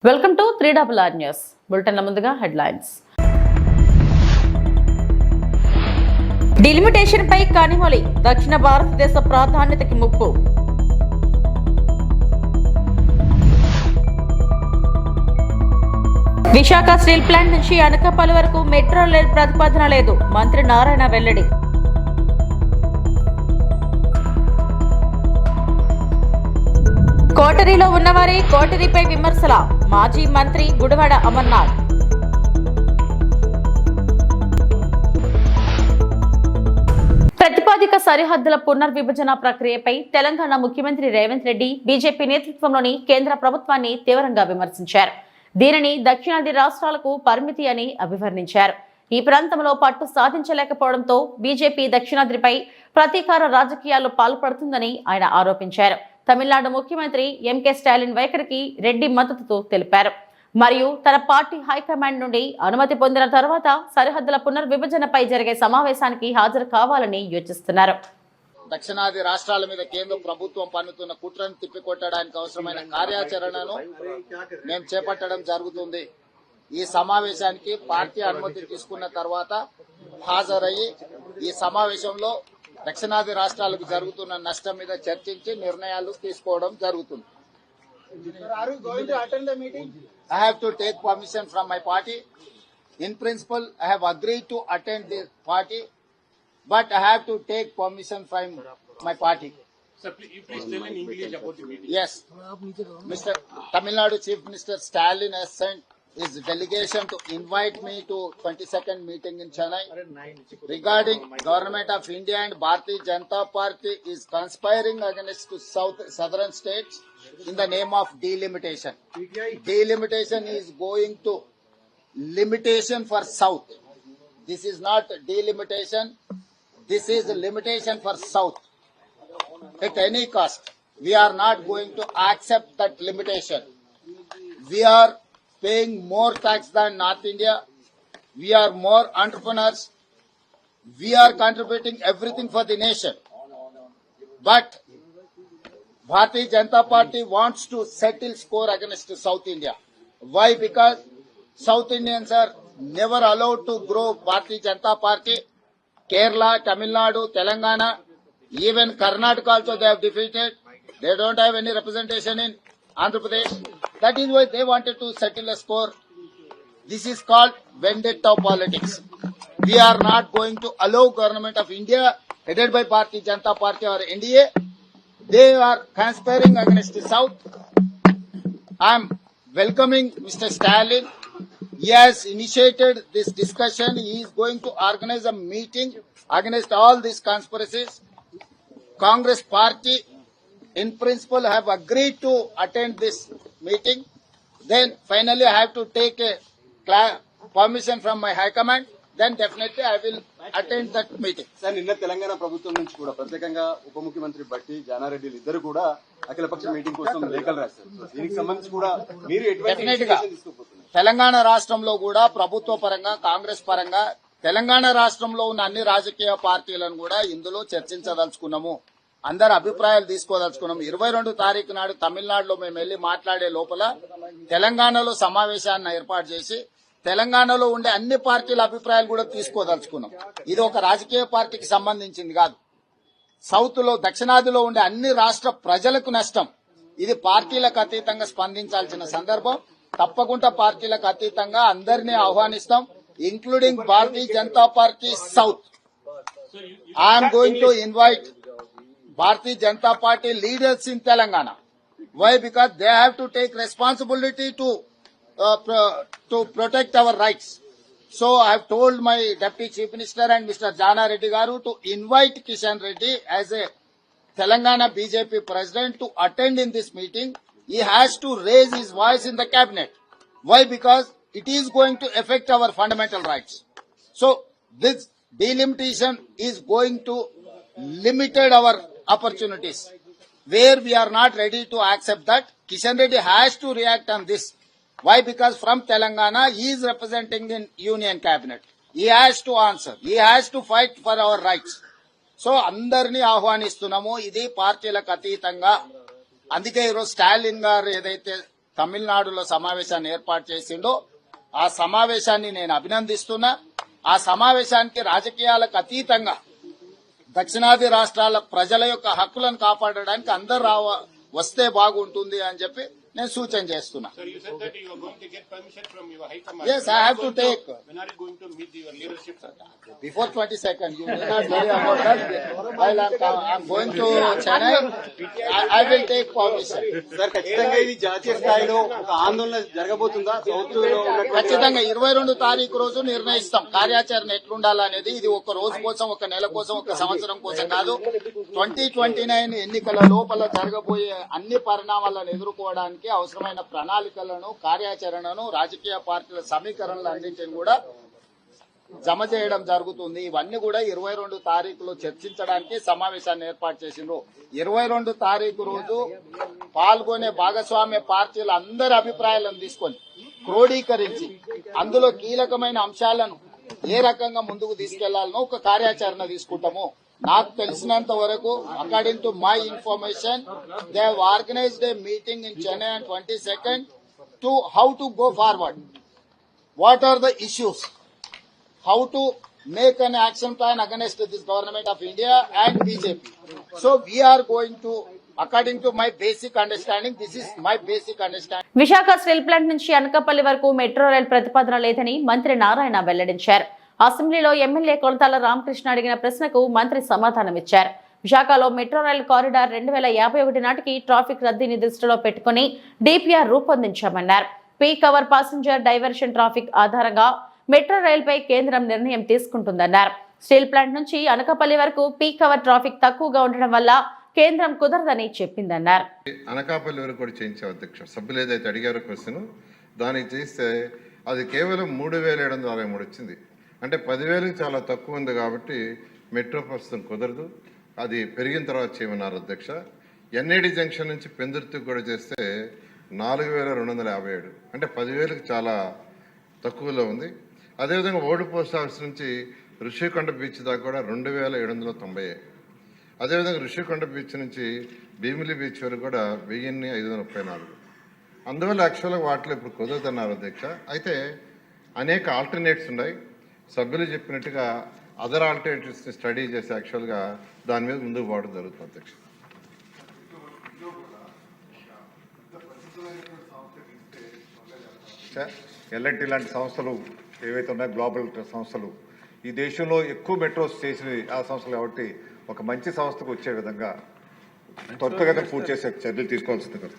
Welcome to 3RR news బులెటిన్ల ముందుగా headlines. Delimitation పై కనిమొలి దక్షిణ భారతదేశ ప్రాధాన్యతకి ముప్పు. విశాఖ స్టీల్ ప్లాంట్ నుంచి అనకాపల్లి వరకు మెట్రో రైల్ ప్రతిపాదన లేదు, మంత్రి నారాయణ వెల్లడి. కోటరీలో ఉన్నవారే కోటరీపై విమర్శల మాజీ మంత్రి గుడివాడ అమర్నాథ్. ప్రతిపాదిక సరిహద్దుల పునర్విభజన ప్రక్రియపై తెలంగాణ ముఖ్యమంత్రి రేవంత్ రెడ్డి బీజేపీ నేతృత్వంలోని కేంద్ర ప్రభుత్వాన్ని తీవ్రంగా విమర్శించారు. దీనిని దక్షిణాది రాష్ట్రాలకు పరిమితి అని అభివర్ణించారు. ఈ ప్రాంతంలో పట్టు సాధించలేకపోవడంతో బీజేపీ దక్షిణాదిపై ప్రతీకార రాజకీయాల్లో పాల్పడుతుందని ఆయన ఆరోపించారు. తమిళనాడు ముఖ్యమంత్రి ఎంకే స్టాలిన్ వైఖరికి రెడ్డి మద్దతు తెలిపారు. మరియు తన పార్టీ హైకమాండ్ నుండి అనుమతి పొందిన తర్వాత సరిహద్దుల పునర్విభజనపై జరిగే సమావేశానికి హాజరు కావాలని యోచిస్తున్నారు. దక్షిణాది రాష్ట్రాల మీద కేంద్ర ప్రభుత్వం పన్నుతున్న కుట్రను తిప్పికొట్టడానికి అవసరమైన కార్యాచరణను మేము చేపట్టడం జరుగుతుంది. ఈ సమావేశానికి పార్టీ అనుమతి తీసుకున్న తర్వాత హాజరయ్యి ఈ సమావేశంలో దక్షిణాది రాష్ట్రాలకు జరుగుతున్న నష్టం మీద చర్చించి నిర్ణయాలు తీసుకోవడం జరుగుతుంది. I have to take permission from my party. In principle, I have agreed to attend the party, but I have to take permission from my party. Sir, please tell in English about the meeting. Yes, Mr. Tamil Nadu Chief Minister Stalin has sent his delegation to invite me to 22nd meeting in Chennai regarding Government of India and Bharatiya Janata Party is conspiring against southern states in the name of delimitation. Delimitation is going to limitation for south. This is not delimitation. This is limitation for south. At any cost, we are not going to accept that limitation. We are paying more tax than North India. We are more entrepreneurs. We are contributing everything for the nation. But Bharatiya Janata Party wants to settle score against South India. Why? Because South Indians are never allowed to grow Bharatiya Janata Party. Kerala, Tamil Nadu, Telangana, even Karnataka also they have defeated. They don't have any representation in Andhra Pradesh. That is why they wanted to settle a score. This is called vendetta politics. We are not going to allow Government of India headed by Bharatiya Janata Party or NDA. They are conspiring against the South. I am welcoming Mr. Stalin. He has initiated this discussion. He is going to organize a meeting against all these conspiracies. Congress Party in principle have agreed to attend this meeting. Then finally I have to take a permission from my high command. Then definitely I will attend that meeting. Sir, నిన్న తెలంగాణ ప్రభుత్వం నుంచి కూడా ప్రత్యేకంగా ఉప ముఖ్యమంత్రి బట్టి జానారెడ్డి ఇద్దరు కూడా అఖిలపక్ష మీటింగ్ కోసం లేఖలు రాశారు. దీనికి సంబంధించి కూడా మీరు డెఫినెట్ గా తెలంగాణ రాష్ట్రంలో కూడా ప్రభుత్వ పరంగా కాంగ్రెస్ పరంగా తెలంగాణ రాష్ట్రంలో ఉన్న అన్ని రాజకీయ పార్టీలను కూడా ఇందులో చర్చించదలుచుకున్నాము. అందరు అభిప్రాయాలు తీసుకోదలుచుకున్నాం. 22 తారీఖు నాడు తమిళనాడులో మేము వెళ్లి మాట్లాడే లోపల తెలంగాణలో సమావేశాన్ని ఏర్పాటు చేసి తెలంగాణలో ఉండే అన్ని పార్టీల అభిప్రాయాలు కూడా తీసుకోదలుచుకున్నాం. ఇది ఒక రాజకీయ పార్టీకి సంబంధించింది కాదు. సౌత్ లో దక్షిణాదిలో ఉండే అన్ని రాష్ట్ర ప్రజలకు నష్టం. ఇది పార్టీలకు అతీతంగా స్పందించాల్సిన సందర్భం. తప్పకుండా పార్టీలకు అతీతంగా అందరినీ ఆహ్వానిస్తాం, including Bharatiya Janata party south. I'm going to invite Bharatiya Janata Party leaders in Telangana. Why? Because they have to take responsibility to protect our rights. So I have told my Deputy Chief Minister and Mr. Jana Reddy Garu to invite Kishan Reddy as a Telangana BJP president to attend in this meeting. He has to raise his voice in the cabinet. Why? Because it is going to affect our fundamental rights. So this delimitation is going to limited our opportunities. Where we are not ready to accept that, Kishan Reddy has to react on this. Why? Because from Telangana, he is representing in Union Cabinet. He has to answer. He has to fight for our rights. So, అందరినీ ఆహ్వానిస్తున్నాము. ఇది పార్టీలకు అతీతంగా. అందుకే ఈరోజు స్టాలిన్ గారు ఏదైతే తమిళనాడులో సమావేశాన్ని ఏర్పాటు చేసిండో ఆ సమావేశాన్ని నేను అభినందిస్తున్నా. ఆ సమావేశానికి రాజకీయాలకు అతీతంగా దక్షిణాది రాష్ట్రాల ప్రజల యొక్క హక్కులను కాపాడడానికి అందరూ వస్తే బాగుంటుంది అని చెప్పి నేను సూచన చేస్తున్నా. Sir, you said that you are going to get permission from your high command. Yes, I have to take. When are you going to meet your leadership, sir? Before 22nd, you may not worry about that. While I'm going to Chennai, I will take permission. Sir ఖచ్చితంగా ఇది జాతీయ స్థాయిలో ఒక ఆందోళన జరగబోతుందా? South లో ఉన్నటువంటి ఖచ్చితంగా 22 తారీఖు రోజు నిర్ణయిస్తాం కార్యాచరణ ఎట్లుండాలనేది. ఇది ఒక రోజు కోసం, ఒక నెల కోసం, ఒక సంవత్సరం కోసం కాదు. 2029 ఎన్నికల లోపల జరగబోయే అన్ని పరిణామాలను ఎదుర్కోవడానికి అవసరమైన ప్రణాళికలను, కార్యాచరణను, రాజకీయ పార్టీల సమీకరణలు అన్నింటిని కూడా జమ చేయడం జరుగుతుంది. ఇవన్నీ కూడా 22 తారీఖులో చర్చించడానికి సమావేశాన్ని ఏర్పాటు చేసిండ్రు. 22 తారీఖు రోజు పాల్గొనే భాగస్వామ్య పార్టీల అందరి అభిప్రాయాలను తీసుకొని క్రోడీకరించి అందులో కీలకమైన అంశాలను ఏ రకంగా ముందుకు తీసుకెళ్లాలనో ఒక కార్యాచరణ తీసుకుంటాము. నాకు తెలిసినంత వరకు, according to my information, they have organised A meeting in Chennai on 22nd to how to go forward, what are the issues, how to make an action plan against this government of India and BJP. So we are going to, according to my basic understanding, this is my basic understanding. Visakha steel plant నుంచి అనకాపల్లి వరకు metro rail ప్రతిపాదన లేదని మంత్రి నారాయణ వెల్లడించారు. అసెంబ్లీలో MLA Kolatala Ramakrishna అడిగిన ప్రశ్నకు మంత్రి సమాధానమిచ్చారు. విశాఖలో మెట్రో రైల్ కారిడార్ 2051 నాటికి ట్రాఫిక్ రద్దీని దృష్టిలో పెట్టుకుని డిపిఆర్ రూపొందించామన్నారు. Peak hour passenger diversion traffic ఆధారంగా మెట్రో రైల్పై కేంద్రం నిర్ణయం తీసుకుంటుందన్నారు. స్టీల్ ప్లాంట్ నుంచి అనకాపల్లి వరకు పీక్ అవర్ ట్రాఫిక్ తక్కువగా ఉండడం వల్ల కేంద్రం కుదరదని చెప్పిందన్నారు. అనకాపల్లి వరకు కూడా చేయించాం అధ్యక్ష. సభ్యులు ఏదైతే అడిగారో క్వశ్చన్ దానికి చేస్తే అది కేవలం 3763 వచ్చింది. అంటే 10,000 చాలా తక్కువ ఉంది కాబట్టి మెట్రో ప్రస్తుతం కుదరదు. అది పెరిగిన తర్వాత చేయమన్నారు అధ్యక్ష. ఎన్ఐడి జంక్షన్ నుంచి పెందుర్తికి కూడా చేస్తే 4,257, అంటే 10,000కి చాలా తక్కువలో ఉంది. అదేవిధంగా ఓల్డ్ పోస్ట్ ఆఫీస్ నుంచి ఋషికొండ బీచ్ దాకా కూడా 2,790. అదేవిధంగా ఋషికొండ బీచ్ నుంచి భీమిలి బీచ్ వరకు కూడా 1,534. అందువల్ల యాక్చువల్గా వాటిలో ఇప్పుడు కుదరదన్నారు అధ్యక్ష. అయితే అనేక ఆల్టర్నేట్స్ ఉన్నాయి. సభ్యులు చెప్పినట్టుగా అదర్ ఆల్టర్నేటివ్స్ని స్టడీ చేసి యాక్చువల్గా దాని మీద ముందుకు పోవడం జరుగుతుంది అధ్యక్ష. ఎల్ఎన్టీ లాంటి సంస్థలు ఏవైతే ఉన్నాయో గ్లోబల్ సంస్థలు ఈ దేశంలో ఎక్కువ మెట్రోస్ చేసిన ఆ సంస్థలు కాబట్టి ఒక మంచి సంస్థకు వచ్చే విధంగా త్వరితగతిన పూర్తి చేసే చర్యలు తీసుకోవాల్సింది కదా.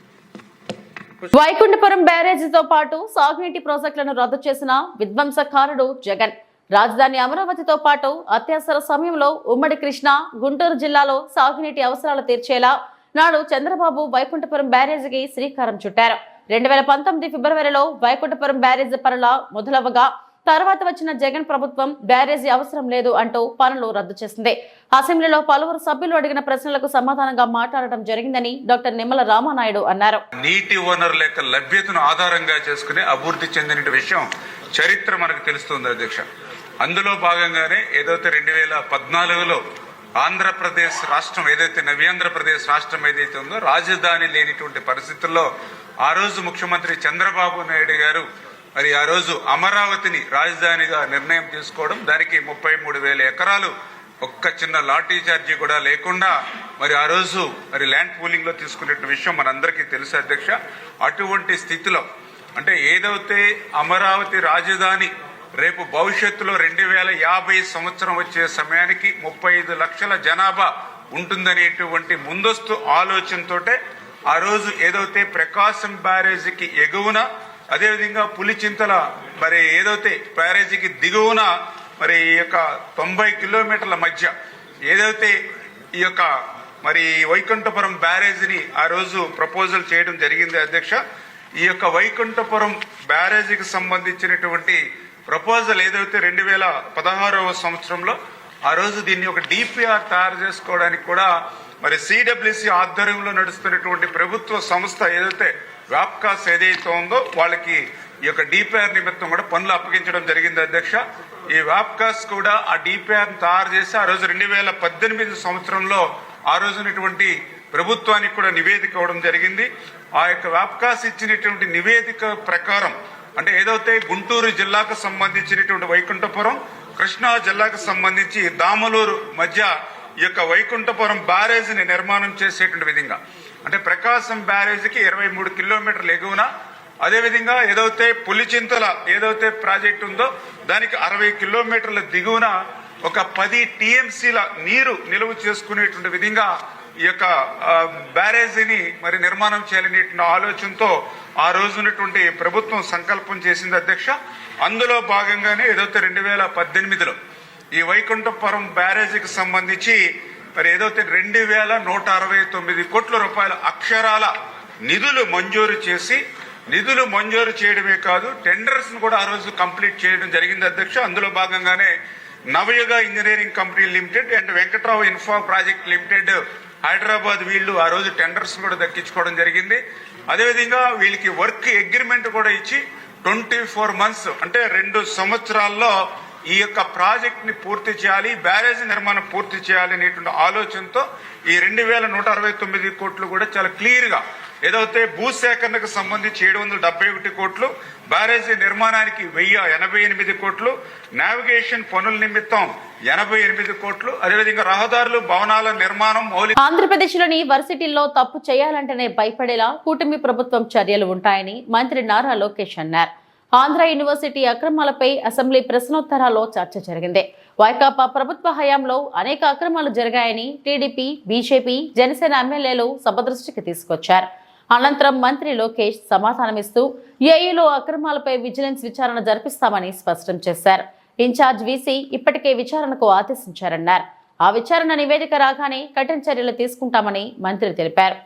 వైకుంఠపురం బ్యారేజీతో పాటు సాగునీటి ప్రాజెక్టులను రద్దు చేసిన విధ్వంసకారుడు జగన్. రాజధాని అమరావతితో పాటు అత్యవసర సమయంలో ఉమ్మడి కృష్ణా, గుంటూరు జిల్లాలో సాగునీటి అవసరాలు తీర్చేలా నాడు చంద్రబాబు వైకుంఠపురం బ్యారేజీకి శ్రీకారం చుట్టారు. 2019 ఫిబ్రవరిలో వైకుంఠపురం బ్యారేజీ పనుల మొదలవగా తర్వాత వచ్చిన జగన్ ప్రభుత్వం బ్యారేజీ అవసరం లేదు అంటూ పనులు రద్దు చేసింది. అసెంబ్లీలో పలువురు సభ్యులు అడిగిన ప్రశ్నలకు సమాధానంగా మాట్లాడడం జరిగిందని డాక్టర్ నిమ్మల రామానాయుడు అన్నారు. నీటి వనరుల యొక్క లభ్యతను ఆధారంగా చేసుకుని అభివృద్ధి చెందిన విషయం చరిత్ర మనకు తెలుస్తుంది అధ్యక్ష. అందులో భాగంగానే ఏదైతే 2014లో ఆంధ్రప్రదేశ్ రాష్ట్రం ఏదైతే నవ్యాంధ్రప్రదేశ్ రాష్ట్రం ఏదైతే ఉందో రాజధాని లేనిటువంటి పరిస్థితుల్లో ఆ రోజు ముఖ్యమంత్రి చంద్రబాబు నాయుడు గారు మరి ఆ రోజు అమరావతిని రాజధానిగా నిర్ణయం తీసుకోవడం, దానికి 33,000 ఎకరాలు ఒక్క చిన్న లాఠీ చార్జీ కూడా లేకుండా మరి ఆ రోజు మరి ల్యాండ్ పూలింగ్ లో తీసుకునే విషయం మనందరికీ తెలుసు అధ్యక్ష. అటువంటి స్థితిలో అంటే ఏదైతే అమరావతి రాజధాని రేపు భవిష్యత్తులో 2050 సంవత్సరం వచ్చే సమయానికి 35 లక్షల జనాభా ఉంటుందనేటువంటి ముందస్తు ఆలోచనతోటే ఆ రోజు ఏదైతే ప్రకాశం బ్యారేజీకి ఎగువన అదేవిధంగా పులిచింతల మరి ఏదైతే బ్యారేజీకి దిగువన మరి ఈ యొక్క 90 కిలోమీటర్ల మధ్య ఏదైతే ఈ యొక్క మరి వైకుంఠపురం బ్యారేజీని ఆ రోజు ప్రపోజల్ చేయడం జరిగింది అధ్యక్ష. ఈ యొక్క వైకుంఠపురం బ్యారేజీకి సంబంధించినటువంటి ప్రపోజల్ ఏదైతే 2016వ సంవత్సరంలో ఆ రోజు దీన్ని ఒక డిపిఆర్ తయారు చేసుకోవడానికి కూడా మరి సిడబ్ల్యూసి ఆధ్వర్యంలో నడుస్తున్నటువంటి ప్రభుత్వ సంస్థ ఏదైతే వ్యాప్కాస్ ఏదైతే ఉందో వాళ్ళకి ఈ యొక్క డిపిఆర్ నిమిత్తం కూడా పనులు అప్పగించడం జరిగింది అధ్యక్ష. ఈ వ్యాప్కాస్ కూడా ఆ డిపిఆర్ తయారు చేసి ఆ రోజు 2018 సంవత్సరంలో ఆ రోజునటువంటి ప్రభుత్వానికి కూడా నివేదిక ఇవ్వడం జరిగింది. ఆ యొక్క వ్యాప్కాస్ ఇచ్చినటువంటి నివేదిక ప్రకారం అంటే ఏదైతే గుంటూరు జిల్లాకు సంబంధించినటువంటి వైకుంఠపురం, కృష్ణా జిల్లాకు సంబంధించి దామలూరు మధ్య ఈ యొక్క వైకుంఠపురం బ్యారేజీని నిర్మాణం చేసేటువంటి విధంగా అంటే ప్రకాశం బ్యారేజీకి 23 కిలోమీటర్ల ఎగువన, అదేవిధంగా ఏదైతే పులిచింతల ఏదైతే ప్రాజెక్టు ఉందో దానికి 60 కిలోమీటర్ల దిగువన ఒక 10 టీఎంసీల నీరు నిలువ చేసుకునేటువంటి విధంగా ఈ యొక్క బ్యారేజీని మరి నిర్మాణం చేయాలనేటువంటి ఆలోచనతో ఆ రోజు ఉన్నటువంటి ప్రభుత్వం సంకల్పం చేసింది అధ్యక్ష. అందులో భాగంగానే ఏదైతే 2018లో ఈ వైకుంఠపురం బ్యారేజీకి సంబంధించి మరి ఏదైతే 2169 కోట్ల రూపాయల అక్షరాల నిధులు మంజూరు చేసి, నిధులు మంజూరు చేయడమే కాదు టెండర్స్ ను కూడా ఆ రోజు కంప్లీట్ చేయడం జరిగింది అధ్యక్ష. అందులో భాగంగానే Navayuga engineering company limited and Venkatrao infra project limited Hyderabad వీళ్ళు ఆ రోజు టెండర్స్ కూడా దక్కించుకోవడం జరిగింది. అదేవిధంగా వీళ్ళకి వర్క్ అగ్రిమెంట్ కూడా ఇచ్చి 24 మంత్స్ అంటే 2 సంవత్సరాల్లో ఈ యొక్క ప్రాజెక్ట్ ని పూర్తి చేయాలి, బ్యారేజ్ నిర్మాణం పూర్తి చేయాలి అనేటువంటి ఆలోచనతో ఈ 2169 కోట్లు కూడా చాలా క్లియర్ గా ఏదైతే భూసేకరణకు సంబంధించి 771 కోట్లు, బ్యారేజీ నిర్మాణానికి 1088 కోట్లు, నావిగేషన్ పనుల నిమిత్తం 88 కోట్లు, అదేవిధంగా రహదారులు, భవనాల నిర్మాణం, మౌలిక ఆంధ్రప్రదేశ్లోని వర్సిటీల్లో తప్పు చేయాలంటేనే భయపడేలా కూటమి ప్రభుత్వం చర్యలు ఉంటాయని మంత్రి నారా లోకేష్ అన్నారు. ఆంధ్ర యూనివర్సిటీ అక్రమాలపై అసెంబ్లీ ప్రశ్నోత్తరాల్లో చర్చ జరిగింది. వైకాపా ప్రభుత్వ హయాంలో అనేక అక్రమాలు జరిగాయని టీడీపీ, బీజేపీ, జనసేన ఎమ్మెల్యేలు సభ దృష్టికి తీసుకొచ్చారు. అనంతరం మంత్రి లోకేష్ సమాధానమిస్తూ ఏఈలో అక్రమాలపై విజిలెన్స్ విచారణ జరిపిస్తామని స్పష్టం చేశారు. ఇన్ఛార్జ్ వీసీ ఇప్పటికే విచారణకు ఆదేశించారన్నారు. ఆ విచారణ నివేదిక రాగానే కఠిన చర్యలు తీసుకుంటామని మంత్రి తెలిపారు.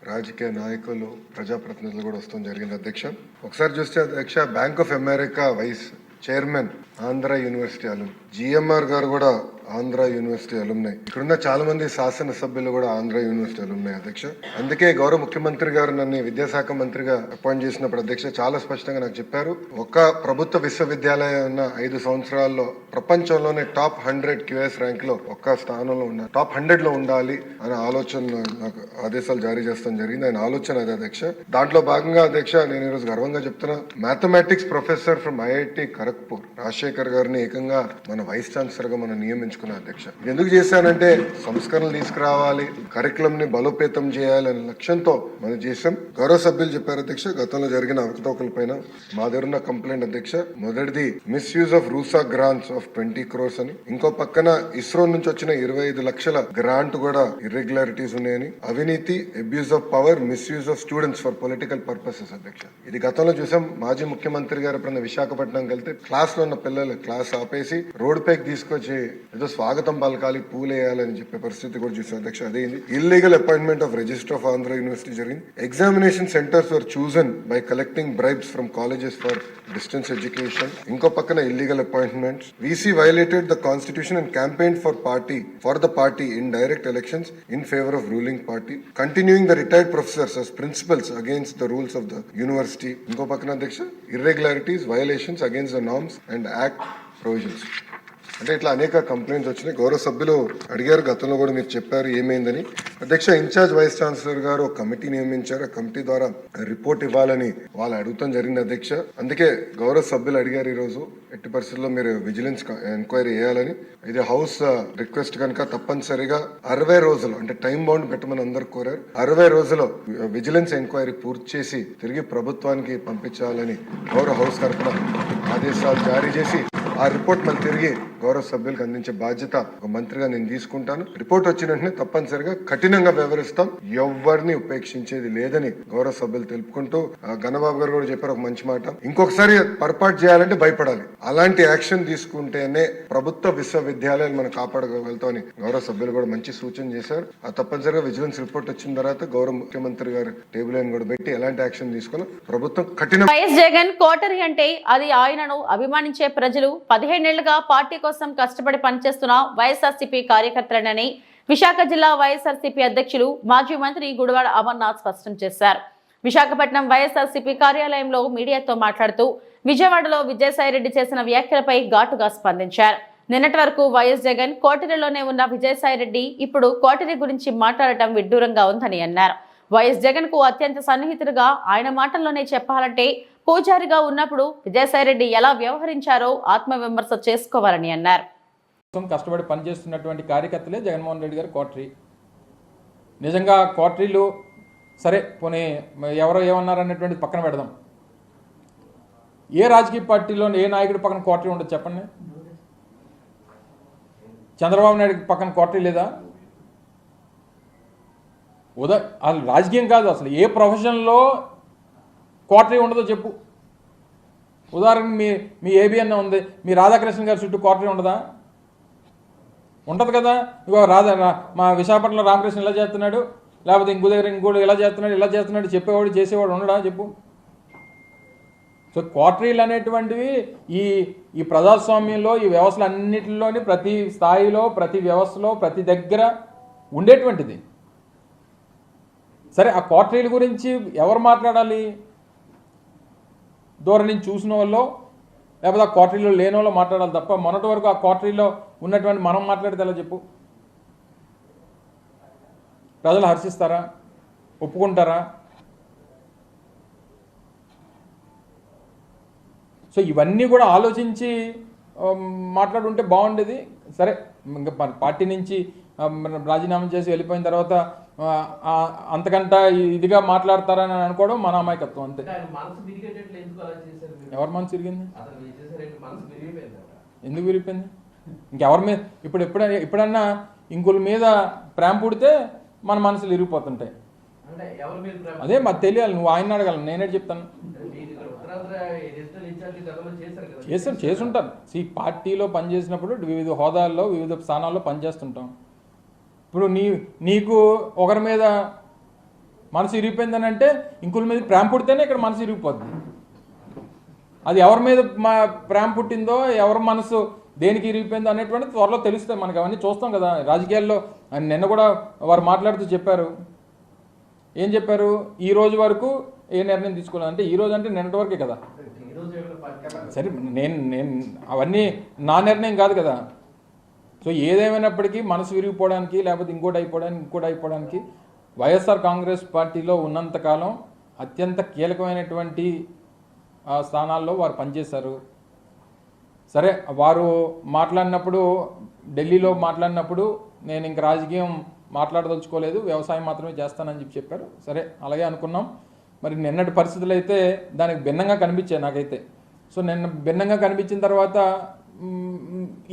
రాజకీయ నాయకులు, ప్రజాప్రతినిధులు కూడా వస్తాం జరిగింది అధ్యక్ష. ఒకసారి చూస్తే అధ్యక్ష, bank of America vice chairman Andhra university alum, GMR garu కూడా ఆంధ్ర యూనివర్సిటీ అలుమ్నాయి. ఇక్కడున్న చాలా మంది శాసనసభ్యులు కూడా ఆంధ్ర యూనివర్సిటీ అలుమ్నాయి అధ్యక్ష. అందుకే గౌరవ ముఖ్యమంత్రి గారు నన్ను విద్యాశాఖ మంత్రిగా అపాయింట్ చేసినప్పుడు అధ్యక్ష చాలా స్పష్టంగా నాకు చెప్పారు, ఒక ప్రభుత్వ విశ్వవిద్యాలయం ఉన్న 5 సంవత్సరాల్లో ప్రపంచంలోనే టాప్ 100 క్యూఎస్ ర్యాంక్ లో ఒక్క స్థానంలో ఉన్న టాప్ 100 లో ఉండాలి అనే ఆలోచన నాకు ఆదేశాలు జారీ చేస్తాం జరిగింది. ఆయన ఆలోచన అదే అధ్యక్ష. దాంట్లో భాగంగా అధ్యక్ష నేను ఈరోజు గర్వంగా చెప్తున్నా, mathematics professor from IIT Kharagpur Rajasekhar గారిని ఏకంగా మన వైస్ ఛాన్సలర్ గా మనం నియమించుకున్నాం అధ్యక్ష. ఎందుకు చేశానంటే సంస్కరణలు తీసుకురావాలి, కరికులం ని బలోపేతం చేయాలి అనే లక్ష్యంతో మనం చేశాం. గౌరవ సభ్యులు చెప్పారు అధ్యక్ష, గతంలో జరిగిన అవకతవకల పైన మా దగ్గర ఉన్న కంప్లైంట్ అధ్యక్ష. మొదటిది misuse of RUSA grants of 20 crores అని, ఇంకో పక్కన ఇస్రో నుంచి వచ్చిన 25 లక్షల గ్రాంట్ కూడా ఇర్రెగ్యులారిటీస్ ఉన్నాయని, అవినీతి, abuse of power, misuse of students for political purposes అధ్యక్ష. ఇది గతంలో చూసాం. మాజీ ముఖ్యమంత్రి గారు ఎప్పుడైనా విశాఖపట్నంకి వెళ్తే క్లాస్ లో ఉన్న పిల్లలు క్లాస్ ఆపేసి రోడ్ పైకి తీసుకొచ్చి ఏదో స్వాగతం పలకాలి, పూలేయాలని చెప్పే పరిస్థితి కూడా చూసాం అధ్యక్ష. అదేంది illegal appointment of register of Andhra university జరిగింది. Examination centers were chosen by collecting bribes from colleges for distance education. ఇంకో పక్కన illegal appointments. VC violated the constitution and campaigned for the party in direct elections in favor of ruling party, continuing the retired professors as principals against the rules of the university. ఇంకో పక్కన అధ్యక్ష irregularities, violations against the norms and act provisions. అంటే ఇట్లా అనేక complaints వచ్చినాయి. గౌరవ సభ్యులు అడిగారు, గతంలో కూడా మీరు చెప్పారు ఏమైందని. అధ్యక్ష, ఇన్ఛార్జ్ వైస్ ఛాన్సలర్ గారు ఒక కమిటీ నియమించారు. ఆ కమిటీ ద్వారా రిపోర్ట్ ఇవ్వాలని వాళ్ళు అడుగుతాం జరిగింది అధ్యక్ష. అందుకే గౌరవ సభ్యులు అడిగారు ఈరోజు ఎట్టి పరిస్థితుల్లో మీరు విజిలెన్స్ ఎంక్వైరీ చేయాలని. ఇది హౌస్ రిక్వెస్ట్ కనుక తప్పనిసరిగా 60 రోజులు అంటే టైం బౌండ్ పెట్టమని అందరు కోరారు. 60 రోజులు విజిలెన్స్ ఎంక్వైరీ పూర్తి చేసి తిరిగి ప్రభుత్వానికి పంపించాలని గౌరవ హౌస్ తరఫున ఆదేశాలు జారీ చేసి ఆ రిపోర్ట్ మళ్ళీ తిరిగి గౌరవ సభ్యులకు అందించే బాధ్యత ఒక మంత్రిగా నేను తీసుకుంటాను. రిపోర్ట్ వచ్చిన వెంటనే తప్పనిసరిగా కఠినంగా వ్యవహరిస్తాం, ఎవరిని ఉపేక్షించేది లేదని గౌరవ సభ్యులు తెలుపుకుంటూ, గణబాబు గారు కూడా చెప్పారు ఒక మంచి మాట, ఇంకొకసారి పొరపాటు చేయాలంటే భయపడాలి, అలాంటి యాక్షన్ తీసుకుంటేనే ప్రభుత్వ విశ్వవిద్యాలయాలు మనం కాపాడగలుగుతామని గౌరవ సభ్యులు కూడా మంచి సూచన చేశారు. ఆ తప్పనిసరిగా విజిలెన్స్ రిపోర్ట్ వచ్చిన తర్వాత గౌరవ ముఖ్యమంత్రి గారు టేబుల్ అయిన కూడా పెట్టి ఎలాంటి యాక్షన్ తీసుకున్నా ప్రభుత్వం కఠిన. వైఎస్ జగన్ కోటరీ అంటే అది ఆయనను అభిమానించే ప్రజలు 15 ఏళ్లుగా పార్టీ కోసం కష్టపడి పనిచేస్తున్న వైఎస్ఆర్సీపీ కార్యకర్తలనని విశాఖ జిల్లా వైఎస్ఆర్సీపీ అధ్యక్షులు మాజీ మంత్రి గుడివాడ అమర్నాథ్ స్పష్టం చేశారు. విశాఖపట్నం వైఎస్ఆర్సీపీ కార్యాలయంలో మీడియాతో మాట్లాడుతూ విజయవాడలో విజయసాయిరెడ్డి చేసిన వ్యాఖ్యలపై ఘాటుగా స్పందించారు. నిన్నటి వరకు వైఎస్ జగన్ కోటరిలోనే ఉన్న విజయసాయిరెడ్డి ఇప్పుడు కోటరి గురించి మాట్లాడటం విడ్డూరంగా ఉందని అన్నారు. వైఎస్ జగన్ కు అత్యంత సన్నిహితుడుగా ఆయన మాటల్లోనే చెప్పాలంటే పూజారిగా ఉన్నప్పుడు విజయసాయిరెడ్డి ఎలా వ్యవహరించారో ఆత్మవిమర్శ చేసుకోవాలని అన్నారు. కష్టపడి పనిచేస్తున్నటువంటి కార్యకర్తలే జగన్మోహన్ రెడ్డి గారు కోటరీ. నిజంగా కోటరీలు సరే పోనీ ఎవరో ఏమన్నారనేటువంటిది పక్కన పెడదాం. ఏ రాజకీయ పార్టీలో ఏ నాయకుడి పక్కన కోటరీ ఉండదు చెప్పండి. చంద్రబాబు నాయుడు పక్కన కోటరీ లేదా? అసలు రాజకీయం కాదు, అసలు ఏ ప్రొఫెషన్లో కోటరీ ఉండదో చెప్పు. ఉదాహరణకు మీ ఏబిఎన్ ఉంది, మీ రాధాకృష్ణ గారి చుట్టూ కోటరీ ఉండదా? ఉంటుంది కదా. ఇగో మా విశాఖపట్నంలో రామకృష్ణ ఇలా చేస్తున్నాడు, లేకపోతే ఇంకో దగ్గర ఇంకోటి ఇలా చేస్తున్నాడు చెప్పేవాడు చేసేవాడు ఉండడా చెప్పు. సో కోటరీలు అనేటువంటివి ఈ ప్రజాస్వామ్యంలో ఈ వ్యవస్థలు అన్నింటిలోని ప్రతి స్థాయిలో ప్రతి వ్యవస్థలో ప్రతి దగ్గర ఉండేటువంటిది. సరే ఆ కోటరీల గురించి ఎవరు మాట్లాడాలి? దూరం నుంచి చూసిన వాళ్ళు లేకపోతే ఆ కోటరీలో లేని వాళ్ళు మాట్లాడాలి తప్ప మొన్నటి వరకు ఆ కోటరీలో ఉన్నటువంటి మనం మాట్లాడితే ఎలా చెప్పు? ప్రజలు హర్షిస్తారా? ఒప్పుకుంటారా? సో ఇవన్నీ కూడా ఆలోచించి మాట్లాడుంటే బాగుండేది. సరే ఇంకా పార్టీ నుంచి రాజీనామా చేసి వెళ్ళిపోయిన తర్వాత అంతకంటే ఇదిగా మాట్లాడతారని అనుకోవడం మన అమాయకత్వం అంతే. ఎవరి మనసు తిరిగింది? ఎందుకు విరిగిపోయింది? ఇంకెవరి మీద ఎప్పుడన్నా ఇంకొల మీద ప్రేమ పుడితే మన మనసులు ఇరిగిపోతుంటాయి. అదే మాకు తెలియాలి. నువ్వు ఆయన అడగాలి, నేనే చెప్తాను. చేసుంటారు. పార్టీలో పనిచేసినప్పుడు వివిధ హోదాల్లో వివిధ స్థానాల్లో పనిచేస్తుంటాం. ఇప్పుడు నీకు ఒకరి మీద మనసు ఇరిగిపోయిందని అంటే ఇంకొక మీద ప్రేమ పుడితేనే ఇక్కడ మనసు ఇరిగిపోద్ది. అది ఎవరి మీద ప్రేమ పుట్టిందో ఎవరి మనసు దేనికి ఇరిగిపోయిందో అనేటువంటి త్వరలో తెలుస్తాయి మనకి. అవన్నీ చూస్తాం కదా రాజకీయాల్లో. నిన్న కూడా వారు మాట్లాడుతూ చెప్పారు. ఏం చెప్పారు? ఈ రోజు వరకు ఏ నిర్ణయం తీసుకోలేదు అంటే, ఈ రోజు అంటే నిన్నటి వరకే కదా. సరే నేను అవన్నీ నా నిర్ణయం కాదు కదా. సో ఏదేమైనప్పటికీ మనసు విరిగిపోవడానికి లేకపోతే ఇంకోటి అయిపోవడానికి వైఎస్ఆర్ కాంగ్రెస్ పార్టీలో ఉన్నంతకాలం అత్యంత కీలకమైనటువంటి స్థానాల్లో వారు పనిచేశారు. సరే వారు మాట్లాడినప్పుడు ఢిల్లీలో మాట్లాడినప్పుడు నేను ఇంక రాజకీయం మాట్లాడదలుచుకోలేదు, వ్యవసాయం మాత్రమే చేస్తానని చెప్పారు. సరే అలాగే అనుకున్నాం. మరి నిన్నటి పరిస్థితులు అయితే దానికి భిన్నంగా కనిపించాయి నాకైతే. సో నిన్న భిన్నంగా కనిపించిన తర్వాత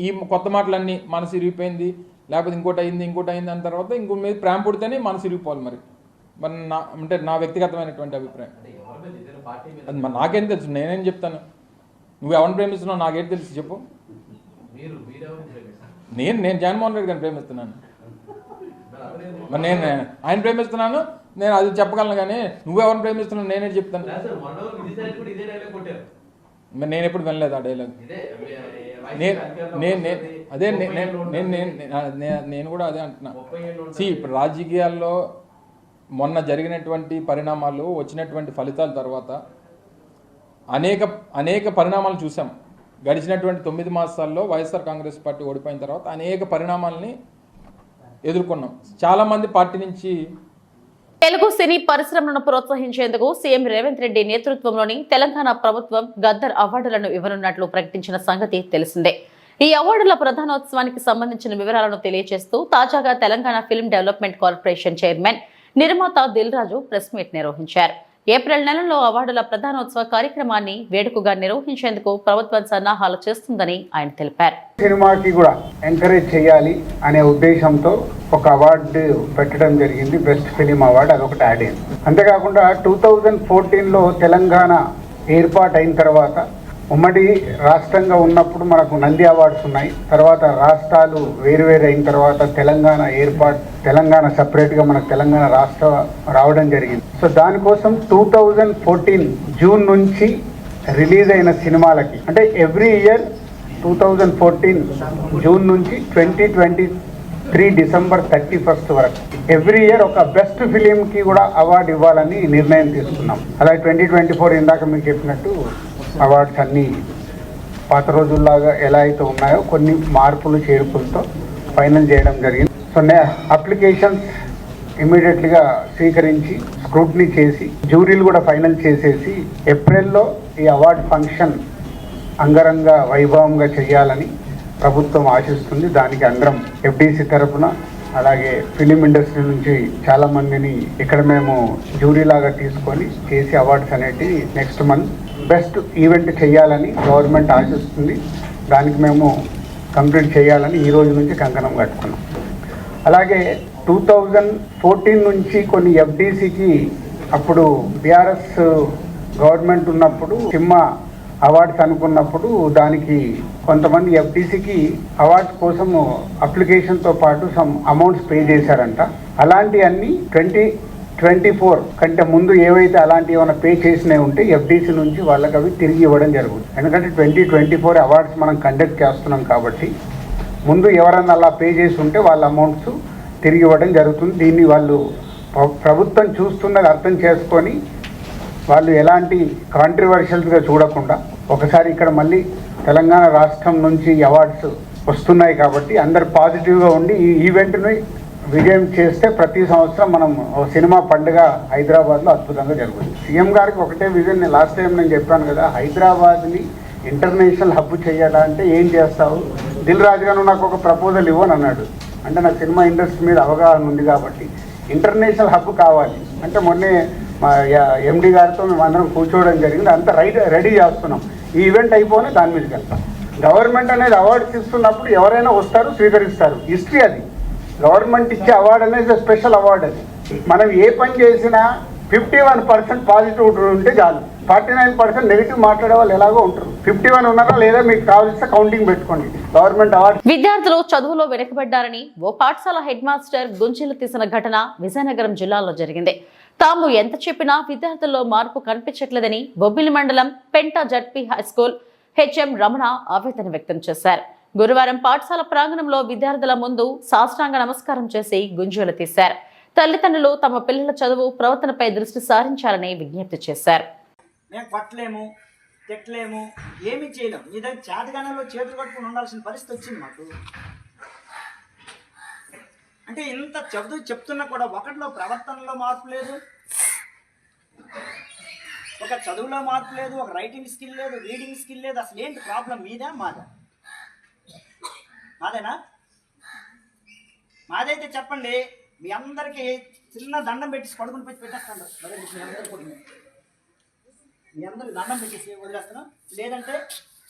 ఈ కొత్త మాటలన్నీ మనసు ఇరిగిపోయింది లేకపోతే ఇంకోటి అయింది అన్న తర్వాత ఇంకో మీద ప్రేమ పుడితేనే మనసు ఇరిగిపోవాలి. మరి నా వ్యక్తిగతమైనటువంటి అభిప్రాయం. అది మరి నాకేం తెలుసు? నేనేం చెప్తాను? నువ్వు ఎవరిని ప్రేమిస్తున్నావు నాకేం తెలుసు చెప్పు. నేను జగన్మోహన్ రెడ్డి గారిని ప్రేమిస్తున్నాను. మరి నేను ఆయన ప్రేమిస్తున్నాను, నేను అది చెప్పగలను. కానీ నువ్వెవరిని ప్రేమిస్తున్నావు నేనే చెప్తాను. మరి నేను ఎప్పుడు వినలేదు ఆ డైలాగ్. నేను కూడా అదే అంటున్నా. ఇప్పుడు రాజకీయాల్లో మొన్న జరిగినటువంటి పరిణామాలు వచ్చినటువంటి ఫలితాల తర్వాత అనేక పరిణామాలు చూసాం. గడిచినటువంటి 9 మాసాల్లో వైఎస్ఆర్ కాంగ్రెస్ పార్టీ ఓడిపోయిన తర్వాత అనేక పరిణామాలని ఎదుర్కొన్నాం. చాలామంది పార్టీ నుంచి తెలుగు సినీ పరిశ్రమను ప్రోత్సహించేందుకు సీఎం రేవంత్ రెడ్డి నేతృత్వంలోని తెలంగాణ ప్రభుత్వం గద్దర్ అవార్డులను ఇవ్వనున్నట్లు ప్రకటించిన సంగతి తెలిసిందే. ఈ అవార్డుల ప్రధానోత్సవానికి సంబంధించిన వివరాలను తెలియజేస్తూ తాజాగా Telangana film development corporation chairman నిర్మాత దిల్ రాజు ప్రెస్ మీట్ నిర్వహించారు. ఏప్రిల్ నెలలో అవార్డుల ప్రధానోత్సవ కార్యక్రమాన్ని వేడుకగా నిర్వహించేందుకు ప్రభుత్వం సన్నాహాలు చేస్తుందని ఆయన తెలిపారు. సినిమాకి కూడా ఎంకరేజ్ చేయాలి అనే ఉద్దేశంతో ఒక అవార్డు పెట్టడం జరిగింది, బెస్ట్ ఫిలిం అవార్డు. అదొకటి యాడ్ అయింది. అంతేకాకుండా 2014లో తెలంగాణ ఏర్పాటు అయిన తర్వాత ఉమ్మడి రాష్ట్రంగా ఉన్నప్పుడు మనకు నంది అవార్డ్స్ ఉన్నాయి. తర్వాత రాష్ట్రాలు వేరు అయిన తర్వాత తెలంగాణ సపరేట్గా మనకు తెలంగాణ రాష్ట్ర రావడం జరిగింది. సో దానికోసం 2014 జూన్ నుంచి రిలీజ్ అయిన సినిమాలకి అంటే ఎవ్రీ ఇయర్ 2014 జూన్ నుంచి 2023 డిసెంబర్ 31 వరకు ఎవ్రీ ఇయర్ ఒక బెస్ట్ ఫిలింకి కూడా అవార్డు ఇవ్వాలని నిర్ణయం తీసుకున్నాం. అలాగే 2024 ఇందాక మీకు చెప్పినట్టు అవార్డ్స్ అన్నీ పాత రోజుల్లాగా ఎలా అయితే ఉన్నాయో కొన్ని మార్పులు చేర్పులతో ఫైనల్ చేయడం జరిగింది. సో అప్లికేషన్స్ ఇమీడియట్లీగా స్వీకరించి స్క్రూటినీ చేసి జ్యూరీలు కూడా ఫైనల్ చేసేసి ఏప్రిల్లో ఈ అవార్డు ఫంక్షన్ అంగరంగ వైభవంగా చేయాలని ప్రభుత్వం ఆశిస్తుంది. దానికి అందరం ఎఫ్డీసీ తరఫున అలాగే ఫిలిం ఇండస్ట్రీ నుంచి చాలా మందిని ఇక్కడ మేము జ్యూరీ లాగా తీసుకొని చేసి అవార్డ్స్ అనేటివి నెక్స్ట్ మంత్ బెస్ట్ ఈవెంట్ చేయాలని గవర్నమెంట్ ఆశిస్తుంది. దానికి మేము కంప్లీట్ చేయాలని ఈ రోజు నుంచి కంకణం కట్టుకున్నాం. అలాగే 2014 నుంచి కొన్ని ఎఫ్డీసీకి అప్పుడు బీఆర్ఎస్ గవర్నమెంట్ ఉన్నప్పుడు సినిమా అవార్డ్స్ అనుకున్నప్పుడు దానికి కొంతమంది ఎఫ్డీసీకి అవార్డ్స్ కోసం అప్లికేషన్తో పాటు సమ్ అమౌంట్స్ పే చేశారంట. అలాంటివన్నీ 2024 కంటే ముందు ఏవైతే అలాంటి ఏమైనా పే చేసినవి ఉంటే ఎఫ్డీసీ నుంచి వాళ్ళకి అవి తిరిగి ఇవ్వడం జరుగుతుంది. ఎందుకంటే 2024 అవార్డ్స్ మనం కండక్ట్ చేస్తున్నాం కాబట్టి ముందు ఎవరన్నా అలా పే చేసి ఉంటే వాళ్ళ అమౌంట్స్ తిరిగి ఇవ్వడం జరుగుతుంది. దీన్ని వాళ్ళు ప్రభుత్వం చూస్తున్నది అర్థం చేసుకొని వాళ్ళు ఎలాంటి కాంట్రవర్షియల్స్గా చూడకుండా ఒకసారి ఇక్కడ మళ్ళీ తెలంగాణ రాష్ట్రం నుంచి అవార్డ్స్ వస్తున్నాయి కాబట్టి అందరు పాజిటివ్గా ఉండి ఈ ఈవెంట్ని విజయం చేస్తే ప్రతి సంవత్సరం మనం సినిమా పండుగ హైదరాబాద్లో అద్భుతంగా జరుగుతుంది. సీఎం గారికి ఒకటే విజన్, లాస్ట్ టైం నేను చెప్పాను కదా, హైదరాబాద్ని ఇంటర్నేషనల్ హబ్ చేయాలంటే ఏం చేస్తావు, దిల్ రాజు గారు నాకు ఒక ప్రపోజల్ ఇవ్వని అన్నాడు. అంటే నాకు సినిమా ఇండస్ట్రీ మీద అవగాహన ఉంది కాబట్టి ఇంటర్నేషనల్ హబ్ కావాలి అంటే మొన్నే మా ఎండి గారితో మేము అందరం కూర్చోవడం జరిగింది. అంతా రెడీ చేస్తున్నాం. ఈ ఈవెంట్ అయిపోయినా దాని మీదకి వెళ్తాం. గవర్నమెంట్ అనేది అవార్డ్స్ ఇస్తున్నప్పుడు ఎవరైనా వస్తారు, స్వీకరిస్తారు. హిస్టరీ అది. గవర్నమెంట్ ఇచ్చే అవార్డు అనేది స్పెషల్ అవార్డు. అది మనం ఏ పని చేసినా 51% పాజిటివ్ ఉంటే చాలు, 49% నెగిటివ్ మాట్లాడే వాళ్ళు ఎలాగో ఉంటారు. 51 ఉన్నారా లేదా మీకు కావాల్సిన కౌంటింగ్ పెట్టుకోండి. Government award. విద్యార్థులు చదువులో వెనుకబడ్డారని ఓ పాఠశాల హెడ్ మాస్టర్ గుంజీలు తీసిన ఘటన విజయనగరం జిల్లాలో జరిగింది. తాము ఎంత చెప్పినా విద్యార్థుల్లో మార్పు కనిపించట్లేదని బొబ్బిలి మండలం Penta ZP high school HM Ramana ఆవేదన వ్యక్తం చేశారు. గురువారం పాఠశాల ప్రాంగణంలో విద్యార్థుల ముందు సాష్టాంగ నమస్కారం చేసి గుంజీలు తీశారు. తల్లిదండ్రులు తమ పిల్లల చదువు ప్రవర్తనపై దృష్టి సారించాలని విజ్ఞప్తి చేశారు. మేము కొట్టలేము, తిట్టలేము, ఏమీ చేయలేము. మీ దగ్గర చేతగానంలో చేతులు కట్టుకుని ఉండాల్సిన పరిస్థితి వచ్చింది మాకు. అంటే ఇంత చెప్తున్నా కూడా ఒకటిలో ప్రవర్తనలో మార్పు లేదు, ఒక చదువులో మార్పు లేదు, ఒక రైటింగ్ స్కిల్ లేదు, రీడింగ్ స్కిల్ లేదు. అసలు ఏంటి ప్రాబ్లం? మీదా మాదా? మాదేనా? మాదైతే చెప్పండి. మీ అందరికీ చిన్న దండం పెట్టి పడుకుని పెట్టేస్తాను. మీ అందరికి దండం పెట్టేసి వదిలేస్తాను. లేదంటే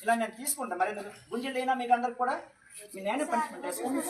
ఇలా నేను తీసుకుంటాను. మరి గుంజలు అయినా మీకు అందరికి కూడా మీ నేనే పనిష్మెంట్ వేసుకోండి.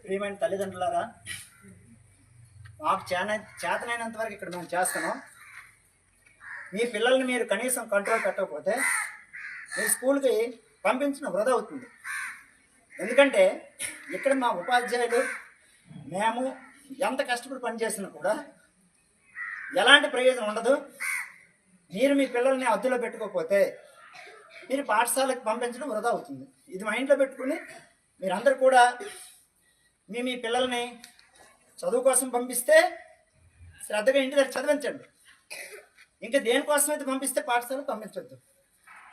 ప్రియమైన తల్లిదండ్రులారా, మాకు చేతనైనంత వరకు ఇక్కడ మేము చేస్తున్నాం. మీ పిల్లల్ని మీరు కనీసం కంట్రోల్ పెట్టకపోతే మీ స్కూల్కి పంపించడం వృధా అవుతుంది. ఎందుకంటే ఇక్కడ మా ఉపాధ్యాయులు మేము ఎంత కష్టపడి పనిచేసినా కూడా ఎలాంటి ప్రయోజనం ఉండదు. మీరు మీ పిల్లల్ని అద్దులో పెట్టుకోకపోతే మీరు పాఠశాలకు పంపించడం వృధా అవుతుంది. ఇది మైండ్లో పెట్టుకుని మీరందరూ కూడా మీ పిల్లల్ని చదువు కోసం పంపిస్తే శ్రద్ధగా ఇంటి దగ్గర చదివించండి. ఇంకా దేనికోసం అయితే పంపిస్తే పాఠశాలకు పంపించొద్దు.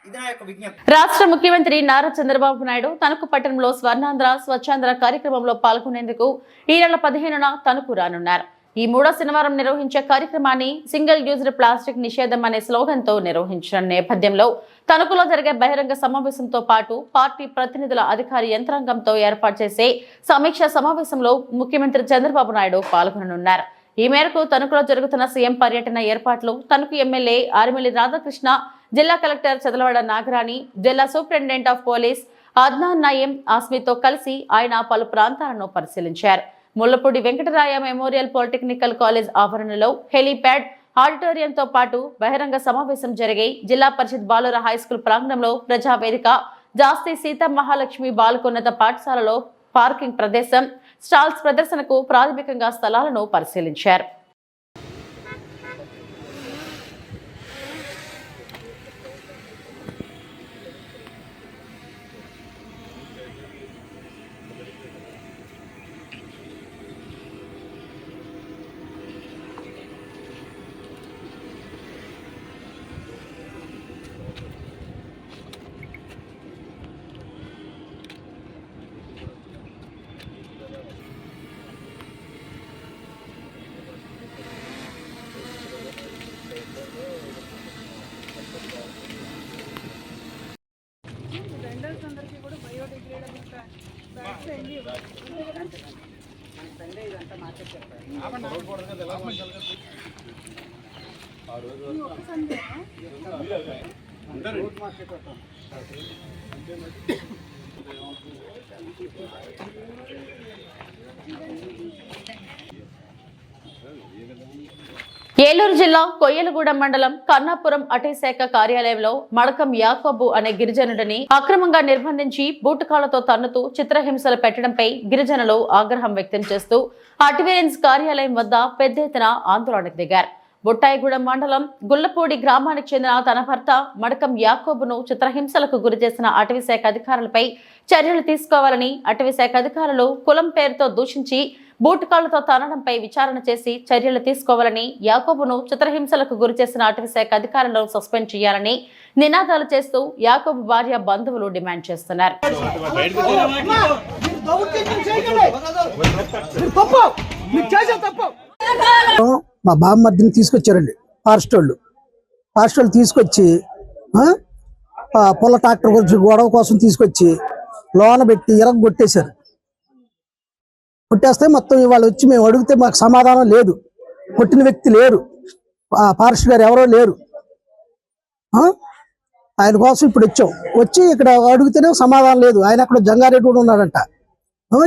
ఇది నా యొక్క విజ్ఞప్తి. రాష్ట్ర ముఖ్యమంత్రి నారా చంద్రబాబు నాయుడు తణుకు పట్టణంలో స్వర్ణాంధ్ర స్వచ్ఛాంధ్ర కార్యక్రమంలో పాల్గొనేందుకు ఈ నెల 15న తణుకు రానున్నారు. ఈ మూడో శనివారం నిర్వహించే కార్యక్రమాన్ని సింగిల్ యూజ్డ్ ప్లాస్టిక్ నిషేధం అనే స్లోగన్తో నిర్వహించిన నేపథ్యంలో తణుకులో జరిగే బహిరంగ సమావేశంతో పాటు పార్టీ ప్రతినిధుల అధికార యంత్రాంగంతో ఏర్పాటు చేసే సమీక్షా సమావేశంలో ముఖ్యమంత్రి చంద్రబాబు నాయుడు పాల్గొననున్నారు. ఈ మేరకు తణుకులో జరుగుతున్న సీఎం పర్యటన ఏర్పాట్లు తణుకు ఎమ్మెల్యే ఆర్మిల్లి రాధాకృష్ణ, జిల్లా కలెక్టర్ చదలవాడ నాగరాణి, జిల్లా superintendent of police Adnan Nayeem ఆస్మితో కలిసి ఆయన పలు ప్రాంతాలను పరిశీలించారు. Mullapudi Venkataraya memorial polytechnical college ఆవరణలో హెలీప్యాడ్, ఆడిటోరియంతో పాటు బహిరంగ సమావేశం జరిగే జిల్లా పరిషత్ బాలుర హైస్కూల్ ప్రాంగణంలో ప్రజావేదిక, జాస్తి సీతా మహాలక్ష్మి బాలికోన్నత పాఠశాలలో పార్కింగ్ ప్రదేశం, స్టాల్స్ ప్రదర్శనకు ప్రాథమికంగా స్థలాలను పరిశీలించారు. ఏలూరు జిల్లా కొయ్యలగూడెం మండలం కన్నాపురం అటవీశాఖ కార్యాలయంలో మడకం యాకోబు అనే గిరిజనుడిని అక్రమంగా నిర్బంధించి బూటకాలతో తన్నుతూ చిత్రహింసలు పెట్టడంపై గిరిజనులు ఆగ్రహం వ్యక్తం చేస్తూ అటవీరెన్స్ కార్యాలయం వద్ద పెద్ద ఎత్తున ఆందోళనకు దిగారు. బుట్టాయిగూడెం మండలం గుల్లపూడి గ్రామానికి చెందిన తన భర్త మడకం యాకోబును చిత్రహింసలకు గురిచేసిన అటవీశాఖ అధికారులపై చర్యలు తీసుకోవాలని అటవీశాఖ అధికారులు కులం పేరుతో దూషించి బూటకాలతో తనడంపై విచారణ చేసి చర్యలు తీసుకోవాలని, యాకోబును చిత్రహింసలకు గురిచేసిన అటవీశాఖ అధికారులను సస్పెండ్ చేయాలని నినాదాలు చేస్తూ యాకోబు భార్య బంధువులు డిమాండ్ చేస్తున్నారు. మా బామ్మర్దిని తీసుకొచ్చారండి ఫారెస్ట్ వాళ్ళు తీసుకొచ్చి పొల ట్రాక్టర్ గురించి గొడవ కోసం తీసుకొచ్చి లోన పెట్టి కొట్టేశారు. కొట్టేస్తే మొత్తం ఇవాళ వచ్చి మేము అడిగితే మాకు సమాధానం లేదు. కొట్టిన వ్యక్తి లేరు, ఫారెస్ట్ గారు ఎవరో లేరు. ఆయన కోసం ఇప్పుడు వచ్చి ఇక్కడ అడిగితేనే సమాధానం లేదు. ఆయన అక్కడ జంగారెడ్డి కూడా ఉన్నాడంట,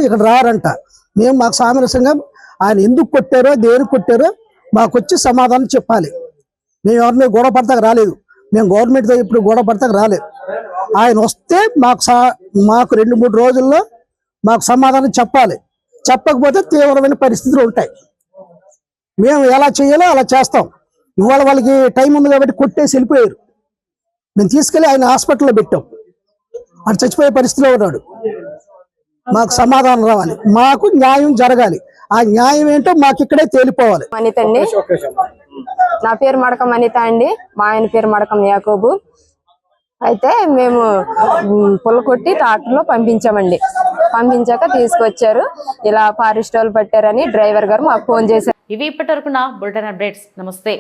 ఇక్కడ రారంట. మేము మాకు సామరస్యంగా ఆయన ఎందుకు కొట్టారో దేనికి కొట్టారో మాకు వచ్చి సమాధానం చెప్పాలి. మేము ఎవరిని గొడవ పడతాక రాలేదు, మేము గవర్నమెంట్తో ఇప్పుడు గొడవ పడతాక రాలేదు. ఆయన వస్తే మాకు 2-3 రోజుల్లో మాకు సమాధానం చెప్పాలి. చెప్పకపోతే తీవ్రమైన పరిస్థితులు ఉంటాయి. మేము ఎలా చేయాలో అలా చేస్తాం. ఇవాళ వాళ్ళకి టైం ఉంది కాబట్టి కొట్టేసి వెళ్ళిపోయారు. మేము తీసుకెళ్ళి ఆయన హాస్పిటల్లో పెట్టాం. ఆయన చచ్చిపోయే పరిస్థితిలో ఉన్నాడు. మాకు సమాధానం రావాలి, మాకు న్యాయం జరగాలి. ఆ న్యాయం ఏంటో మాకు ఇక్కడే తేలిపోవాలి. అనిత అండి, నా పేరు మడకం అనిత అండి, మా ఆయన పేరు మడకం యాకోబు. అయితే మేము పుల్లకొట్టి ట్రాక్టర్లో పంపించామండి. పంపించాక తీసుకొచ్చారు, ఇలా ఫారెస్ట్ వాళ్ళు పట్టారని డ్రైవర్ గారు మాకు ఫోన్ చేశారు. ఇవి ఇప్పటివరకున్న బులెటిన్ అప్డేట్స్. నమస్తే.